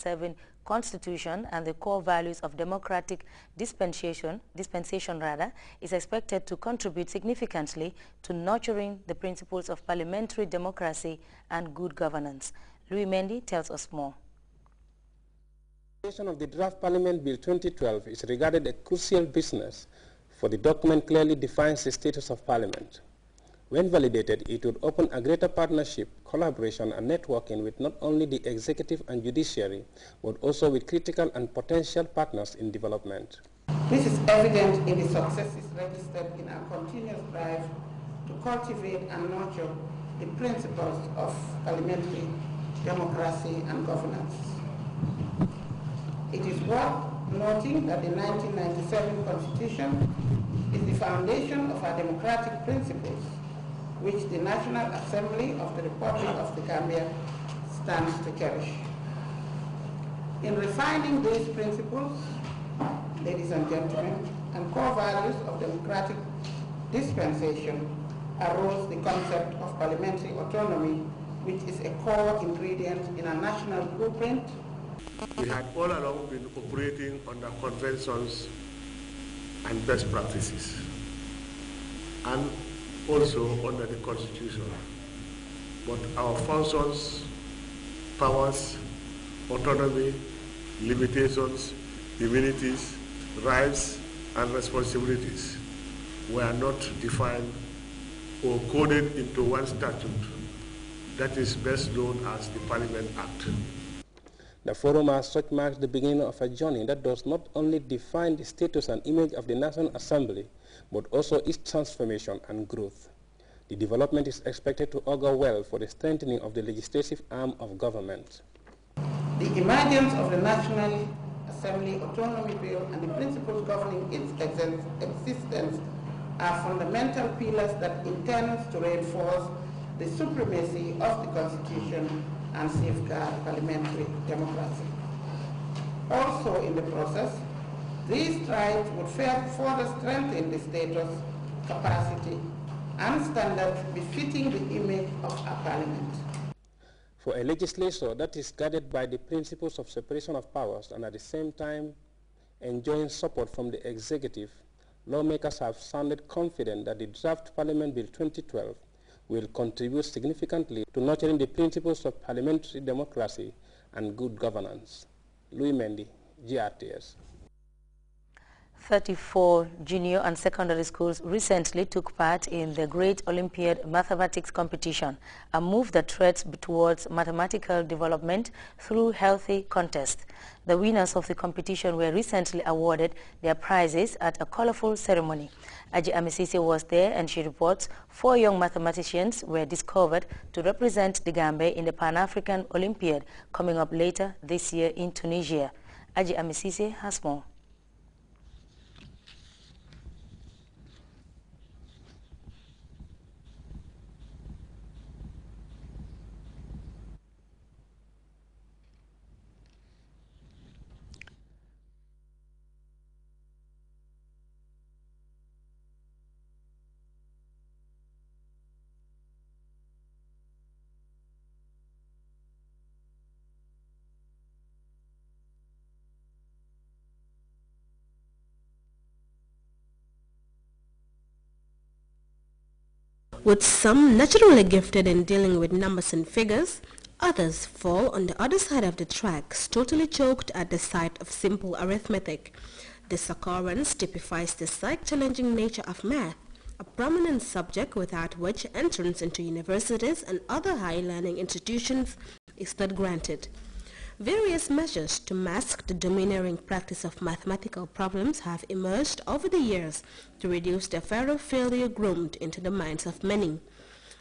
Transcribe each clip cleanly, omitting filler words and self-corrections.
1997 Constitution and the core values of democratic dispensation is expected to contribute significantly to nurturing the principles of parliamentary democracy and good governance. Louis Mendy tells us more. The presentation of the draft Parliament Bill 2012 is regarded a crucial business, for the document clearly defines the status of Parliament. When validated, it would open a greater partnership, collaboration and networking with not only the executive and judiciary, but also with critical and potential partners in development. This is evident in the successes registered in our continuous drive to cultivate and nurture the principles of parliamentary democracy and governance. It is worth noting that the 1997 Constitution is the foundation of our democratic principles, which the National Assembly of the Republic of the Gambia stands to cherish. In refining these principles, ladies and gentlemen, and core values of democratic dispensation arose the concept of parliamentary autonomy, which is a core ingredient in our national blueprint. We had all along been operating under conventions and best practices, and also under the Constitution. But our functions, powers, autonomy, limitations, immunities, rights, and responsibilities were not defined or coded into one statute that is best known as the Parliament Act. The forum as such marks the beginning of a journey that does not only define the status and image of the National Assembly, but also its transformation and growth. The development is expected to augur well for the strengthening of the legislative arm of government. The emergence of the National Assembly Autonomy Bill and the principles governing its existence are fundamental pillars that intend to reinforce the supremacy of the Constitution and safeguard parliamentary democracy. Also in the process, these strides would further strengthen the status, capacity, and standards befitting the image of our Parliament. For a legislature that is guided by the principles of separation of powers and at the same time enjoying support from the executive, lawmakers have sounded confident that the draft Parliament Bill 2012 will contribute significantly to nurturing the principles of parliamentary democracy and good governance. Louis Mendy, Grts. 34 junior and secondary schools recently took part in the Great Olympiad Mathematics Competition, a move that treads towards mathematical development through healthy contest. The winners of the competition were recently awarded their prizes at a colorful ceremony. Aji Amisisi was there and she reports 4 young mathematicians were discovered to represent the Gambia in the Pan-African Olympiad coming up later this year in Tunisia. Aji Amisisi has more. With some naturally gifted in dealing with numbers and figures, others fall on the other side of the tracks, totally choked at the sight of simple arithmetic. This occurrence typifies the psych-challenging nature of math, a prominent subject without which entrance into universities and other high learning institutions is not granted. Various measures to mask the domineering practice of mathematical problems have emerged over the years to reduce the fear of failure groomed into the minds of many.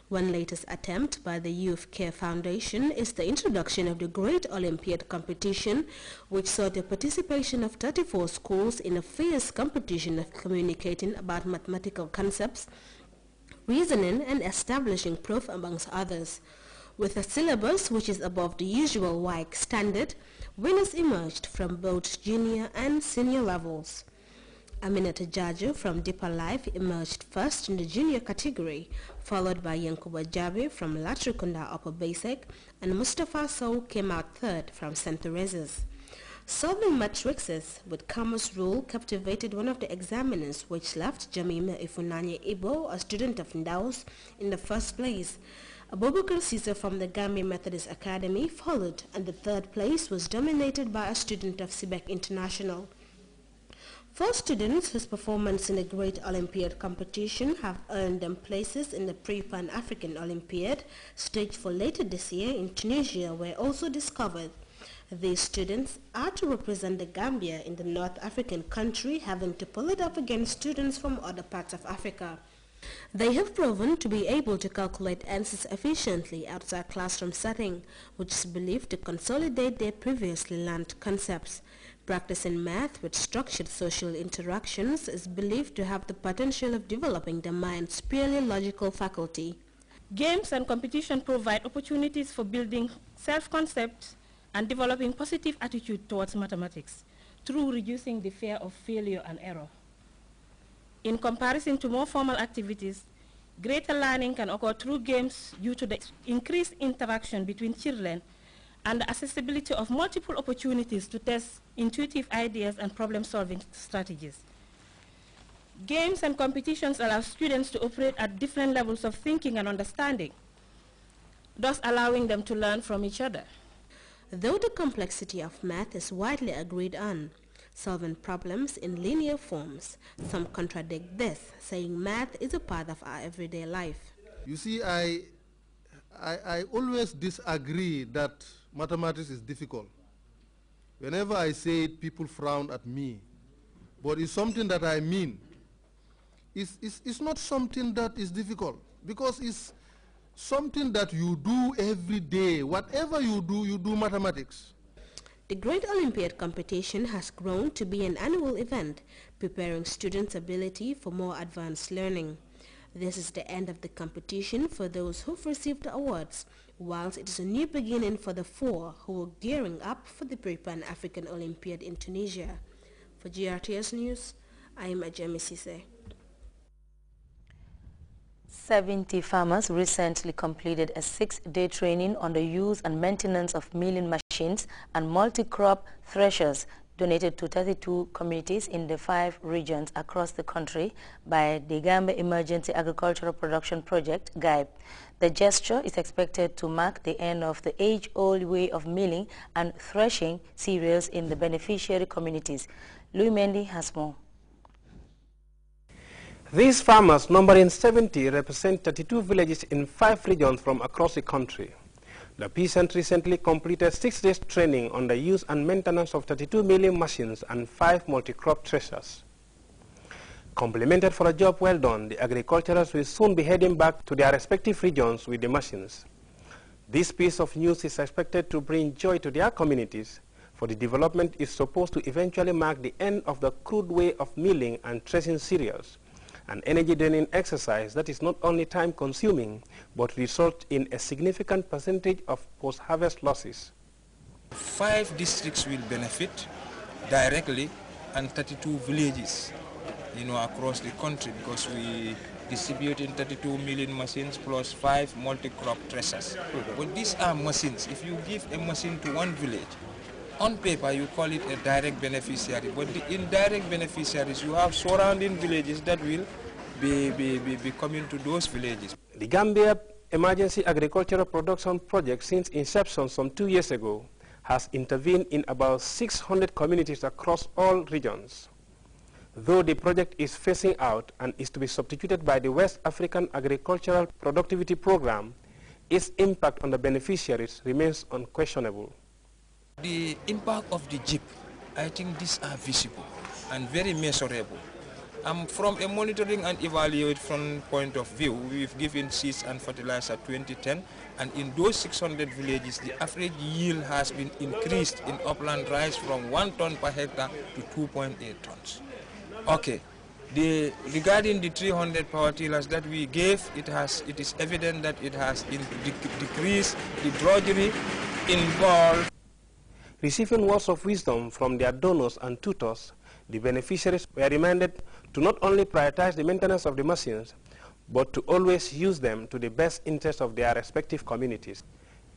One latest attempt by the Youth Care Foundation is the introduction of the Great Olympiad Competition, which saw the participation of 34 schools in a fierce competition of communicating about mathematical concepts, reasoning and establishing proof amongst others. With a syllabus which is above the usual WIC standard, winners emerged from both junior and senior levels. Aminata Jaju from Deeper Life emerged first in the junior category, followed by Yankuba Jabe from Latrikunda Upper Basic, and Mustafa Sow came out third from St. Teresa's. Solving matrices with Kamus rule captivated one of the examiners, which left Jamima Ifunanye Ibo, a student of Ndaos, in the first place. Abubakar Sisa from the Gambia Methodist Academy followed, and the third place was dominated by a student of Sibek International. 4 students whose performance in the Great Olympiad competition have earned them places in the Pre-Pan-African Olympiad, staged for later this year in Tunisia, were also discovered. These students are to represent the Gambia in the North African country, having to pull it up against students from other parts of Africa. They have proven to be able to calculate answers efficiently outside classroom setting, which is believed to consolidate their previously learned concepts. Practicing math with structured social interactions is believed to have the potential of developing the mind's purely logical faculty. Games and competition provide opportunities for building self-concept and developing positive attitude towards mathematics through reducing the fear of failure and error. In comparison to more formal activities, greater learning can occur through games due to the increased interaction between children and the accessibility of multiple opportunities to test intuitive ideas and problem-solving strategies. Games and competitions allow students to operate at different levels of thinking and understanding, thus allowing them to learn from each other. Though the complexity of math is widely agreed on, solving problems in linear forms, some contradict this, saying math is a part of our everyday life. You see, I always disagree that mathematics is difficult. Whenever I say it, people frown at me. But it's something that I mean. It's not something that is difficult, because it's something that you do every day. Whatever you do mathematics. The Great Olympiad competition has grown to be an annual event, preparing students' ability for more advanced learning. This is the end of the competition for those who've received the awards, whilst it is a new beginning for the 4 who are gearing up for the Pan-African Olympiad in Tunisia. For GRTS News, I am Ajami Sise. 70 farmers recently completed a 6-day training on the use and maintenance of milling machines and multi-crop threshers donated to 32 communities in the 5 regions across the country by the Gambia Emergency Agricultural Production Project, GAIP. The gesture is expected to mark the end of the age-old way of milling and threshing cereals in the beneficiary communities. Louis Mendy has more. These farmers, numbering 70, represent 32 villages in 5 regions from across the country. The peasants recently completed 6 days training on the use and maintenance of 32 milling machines and 5 multi-crop threshers. Complimented for a job well done, the agriculturals will soon be heading back to their respective regions with the machines. This piece of news is expected to bring joy to their communities, for the development is supposed to eventually mark the end of the crude way of milling and threshing cereals, an energy-draining exercise that is not only time-consuming, but results in a significant percentage of post-harvest losses. 5 districts will benefit directly and 32 villages, across the country, because we distribute in 32 milling machines plus 5 multi-crop threshers. But these are machines. If you give a machine to one village, on paper you call it a direct beneficiary, but the indirect beneficiaries, you have surrounding villages that will be coming to those villages. The Gambia Emergency Agricultural Production Project, since inception some 2 years ago, has intervened in about 600 communities across all regions. Though the project is phasing out and is to be substituted by the West African Agricultural Productivity Program, its impact on the beneficiaries remains unquestionable. The impact of the JIP, I think these are visible and very measurable. From a monitoring and evaluation point of view, we've given seeds and fertilizer 2010, and in those 600 villages, the average yield has been increased in upland rice from 1 ton per hectare to 2.8 tons. Okay, regarding the 300 power tillers that we gave, it is evident that it has decreased the drudgery involved. Receiving words of wisdom from their donors and tutors, The beneficiaries were reminded to not only prioritize the maintenance of the machines, but to always use them to the best interest of their respective communities.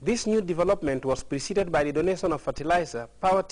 This new development was preceded by the donation of fertilizer, power